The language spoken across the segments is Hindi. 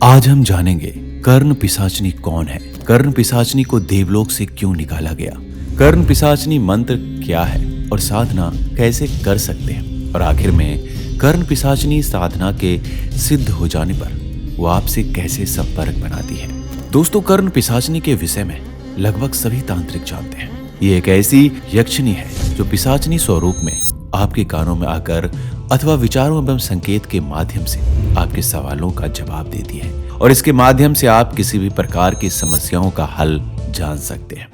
आज हम जानेंगे कर्ण पिशाचनी कौन है, कर्ण पिशाचनी को देवलोक से क्यों निकाला गया, कर्ण पिशाचनी मंत्र क्या है और साधना कैसे कर सकते हैं, और आखिर में कर्ण पिशाचनी साधना के सिद्ध हो जाने पर वो आपसे कैसे संपर्क बनाती है। दोस्तों, कर्ण पिशाचनी के विषय में लगभग सभी तांत्रिक जानते हैं। ये एक ऐसी यक्षिणी है जो पिशाचनी स्वरूप में आपके कानों में आकर अथवा विचारों एवं संकेत के माध्यम से आपके सवालों का जवाब देती है, और इसके माध्यम से आप किसी भी प्रकार की समस्याओं का हल जान सकते हैं।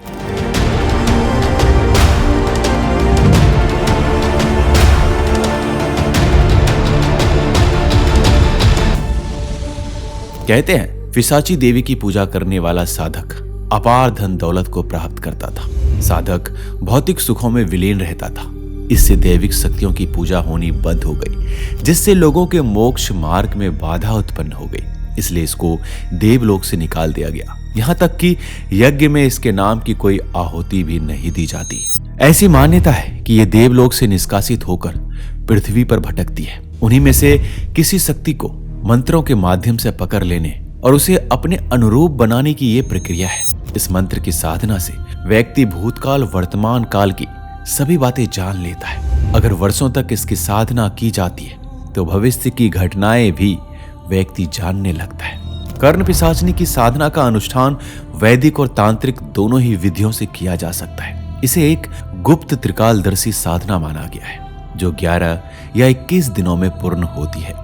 कहते हैं पिशाची देवी की पूजा करने वाला साधक अपार धन दौलत को प्राप्त करता था। साधक भौतिक सुखों में विलीन रहता था। इससे दैविक शक्तियों की पूजा होनी बंद हो गई, जिससे लोगों के मोक्ष मार्ग में बाधा उत्पन्न हो गई। इसलिए इसको देवलोक से निकाल दिया गया। यहाँ तक कि यज्ञ में इसके नाम की कोई आहुति भी नहीं दी जाती। ऐसी मान्यता है कि यह देवलोक से निष्कासित होकर पृथ्वी पर भटकती है। उन्हीं में से किसी शक्ति को मंत्रों के माध्यम से पकड़ लेने और उसे अपने अनुरूप बनाने की ये प्रक्रिया है। इस मंत्र की साधना से व्यक्ति भूतकाल वर्तमान काल की सभी बातें जान लेता है। अगर वर्षों तक इसकी साधना की जाती है तो भविष्य की घटनाएं भी व्यक्ति जानने लगता है। कर्ण पिशाचनी की साधना का अनुष्ठान वैदिक और तांत्रिक दोनों ही विधियों से किया जा सकता है। इसे एक गुप्त त्रिकालदर्शी साधना माना गया है, जो 11 या 21 दिनों में पूर्ण होती है।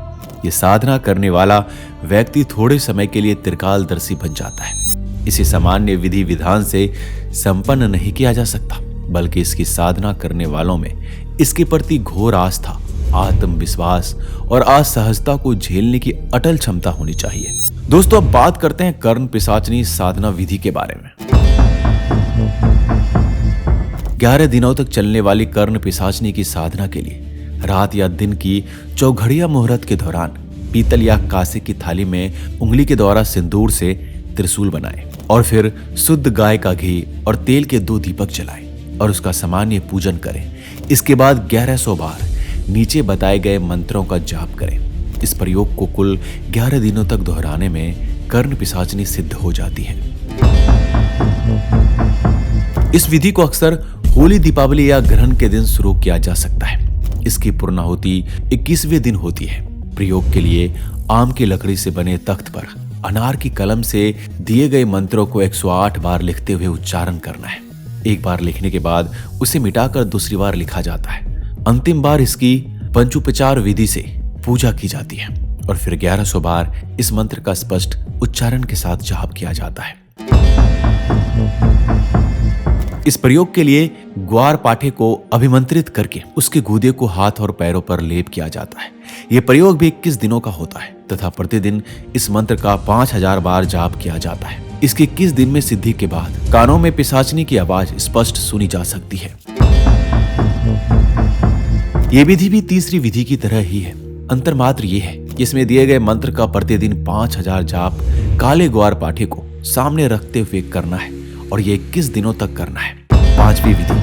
ये साधना करने वाला व्यक्ति थोड़े समय के लिए त्रिकालदर्शी बन जाता है। इसे सामान्य विधि विधान से संपन्न नहीं किया जा सकता, बल्कि इसकी साधना करने वालों में इसके प्रति घोर आस्था, आत्मविश्वास और असहजता को झेलने की अटल क्षमता होनी चाहिए। दोस्तों, अब बात करते हैं कर्ण पिशाचनी साधना विधि के बारे में। 11 दिनों तक चलने वाली कर्ण पिशाचनी की साधना के लिए रात या दिन की चौघड़िया मुहूर्त के दौरान पीतल या कांसे की थाली में उंगली के द्वारा सिंदूर से त्रिशूल बनाएं और फिर शुद्ध गाय का घी और तेल के 2 दीपक जलाएं और उसका सामान्य पूजन करें। इसके बाद 1100 बार नीचे बताए गए मंत्रों का जाप करें। इस प्रयोग को कुल 11 दिनों तक दोहराने में कर्ण पिशाचनी सिद्ध हो जाती है। इस विधि को अक्सर होली, दीपावली या ग्रहण के दिन शुरू किया जा सकता है। इसकी पूर्णाहुति 21वें दिन होती है। प्रयोग के लिए आम की लकड़ी से बने तख्त पर अनार की कलम से दिए गए मंत्रों को 108 बार लिखते हुए उच्चारण करना है। एक बार लिखने के बाद उसे मिटाकर दूसरी बार लिखा जाता है। अंतिम बार इसकी पंचोपचार विधि से पूजा की जाती है और फिर 1100 बार इस मंत्र का स्पष्ट उच्चारण के साथ जाप किया जाता है। इस प्रयोग के लिए ग्वार पाठे को अभिमंत्रित करके उसके गूदे को हाथ और पैरों पर लेप किया जाता है। यह प्रयोग भी 21 दिनों का होता है तथा प्रतिदिन इस मंत्र का 5000 बार जाप किया जाता है। इसके 21 दिन में सिद्धि के बाद कानों में पिशाचनी की आवाज स्पष्ट सुनी जा सकती है। यह विधि भी तीसरी विधि की तरह ही है। अंतर मात्र यह है कि इसमें दिए गए मंत्र का प्रतिदिन 5000 जाप काले ग्वार पाठे को सामने रखते हुए करना है और ये 21 दिनों तक करना है। 5वीं विधि।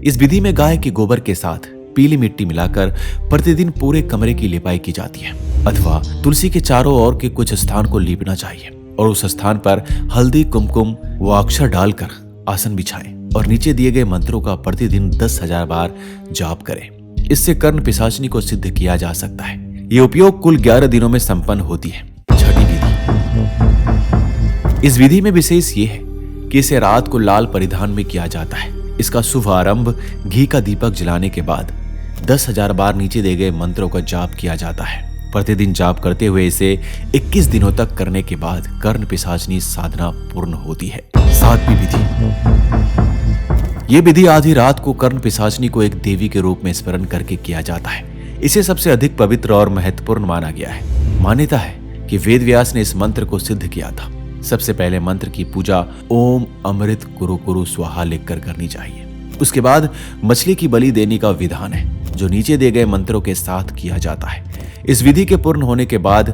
इस विधि में गाय के गोबर के साथ पीली मिट्टी मिलाकर प्रतिदिन पूरे कमरे की लिपाई की जाती है, अथवा तुलसी के चारों ओर के कुछ स्थान को लीपना चाहिए और उस स्थान पर हल्दी, कुमकुम व अक्षर डालकर आसन बिछाएं और नीचे दिए गए मंत्रों का प्रतिदिन 10,000 बार जाप करें। इससे कर्ण पिशाचनी को सिद्ध किया जा सकता है। ये उपयोग कुल 11 दिनों में संपन्न होती है। 6वीं विधि। इस विधि में विशेष ये है कि इसे रात को लाल परिधान में किया जाता है। इसका शुभ आरंभ घी का दीपक जलाने के बाद 10,000 बार नीचे दिए गए मंत्रों का जाप किया जाता है। प्रतिदिन जाप करते हुए इसे 21 दिनों तक करने के बाद कर्ण पिशाचनी साधना पूर्ण होती है। 7वीं विधि। यह विधि आधी रात को कर्ण पिशाचनी को एक देवी के रूप में स्मरण करके किया जाता है। इसे सबसे अधिक पवित्र और महत्वपूर्ण माना गया है। मान्यता है कि वेद व्यास ने इस मंत्र को सिद्ध किया था। सबसे पहले मंत्र की पूजा ओम अमृत कुरु कुरु स्वाहा लिखकर करनी चाहिए। उसके बाद मछली की बलि देने का विधान है, जो नीचे दिए गए मंत्रों के साथ किया जाता है। इस विधि के पूर्ण होने के बाद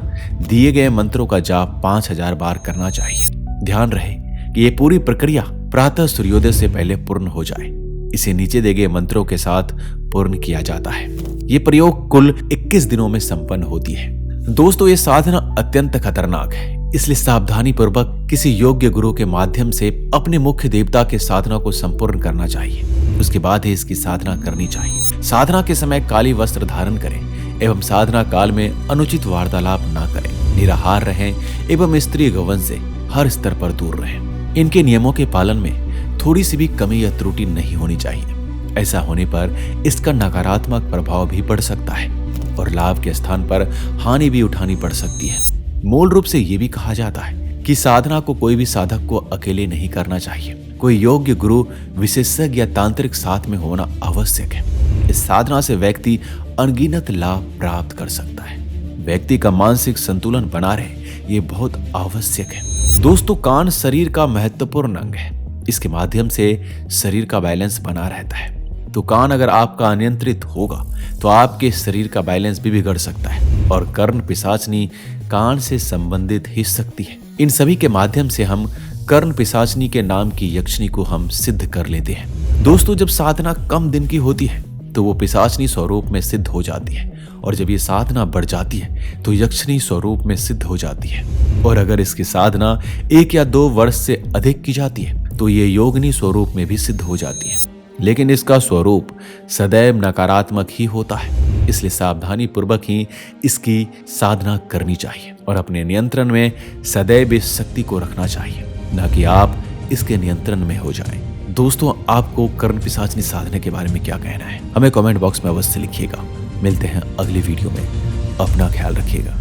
दिए गए मंत्रों का जाप 5000 बार करना चाहिए। ध्यान रहे कि यह पूरी प्रक्रिया प्रातः सूर्योदय से पहले पूर्ण हो जाए। इसे नीचे दिए गए मंत्रों के साथ पूर्ण किया जाता है। ये प्रयोग कुल 21 दिनों में संपन्न होती है। दोस्तों, ये साधना अत्यंत खतरनाक है, इसलिए सावधानी पूर्वक किसी योग्य गुरु के माध्यम से अपने मुख्य देवता के साधना को संपूर्ण करना चाहिए। उसके बाद ही इसकी साधना करनी चाहिए। साधना के समय काली वस्त्र धारण करें एवं साधना काल में अनुचित वार्तालाप ना करें। निराहार रहें एवं स्त्री गवन से हर स्तर पर दूर रहें। इनके नियमों के पालन में थोड़ी सी भी कमी या त्रुटि नहीं होनी चाहिए। ऐसा होने पर इसका नकारात्मक प्रभाव भी पड़ सकता है और लाभ के स्थान पर हानि भी उठानी पड़ सकती है। मूल रूप से ये भी कहा जाता है कि साधना को कोई भी साधक को अकेले नहीं करना चाहिए। कोई योग्य गुरु, विशेषज्ञ या तांत्रिक साथ में होना आवश्यक है। इस साधना से व्यक्ति अनगिनत लाभ प्राप्त कर सकता है। व्यक्ति का मानसिक संतुलन बना रहे, ये बहुत आवश्यक है। दोस्तों, कान शरीर का महत्वपूर्ण अंग है। इसके माध्यम से शरीर का बैलेंस बना रहता है। तो कान अगर आपका अनियंत्रित होगा तो आपके शरीर का बैलेंस भी बिगड़ सकता है और कर्ण पिशाचनी कान से संबंधित ही सकती है। इन सभी के माध्यम से हम कर्ण पिशाचनी के नाम की यक्षिणी को हम सिद्ध कर लेते हैं। दोस्तों, जब साधना कम दिन की होती है तो वो पिशाचनी स्वरूप में सिद्ध हो जाती है और जब ये साधना बढ़ जाती है तो यक्षिणी स्वरूप में सिद्ध हो जाती है। और अगर इसकी साधना 1 या 2 वर्ष से अधिक की जाती है तो ये योगिनी स्वरूप में भी सिद्ध हो जाती है। लेकिन इसका स्वरूप सदैव नकारात्मक ही होता है, इसलिए सावधानी पूर्वक ही इसकी साधना करनी चाहिए और अपने नियंत्रण में सदैव इस शक्ति को रखना चाहिए, न कि आप इसके नियंत्रण में हो जाएं। दोस्तों, आपको कर्ण पिशाचनी साधना के बारे में क्या कहना है? हमें कमेंट बॉक्स में अवश्य लिखिएगा। मिलते हैं अगली वीडियो में। अपना ख्याल रखिएगा।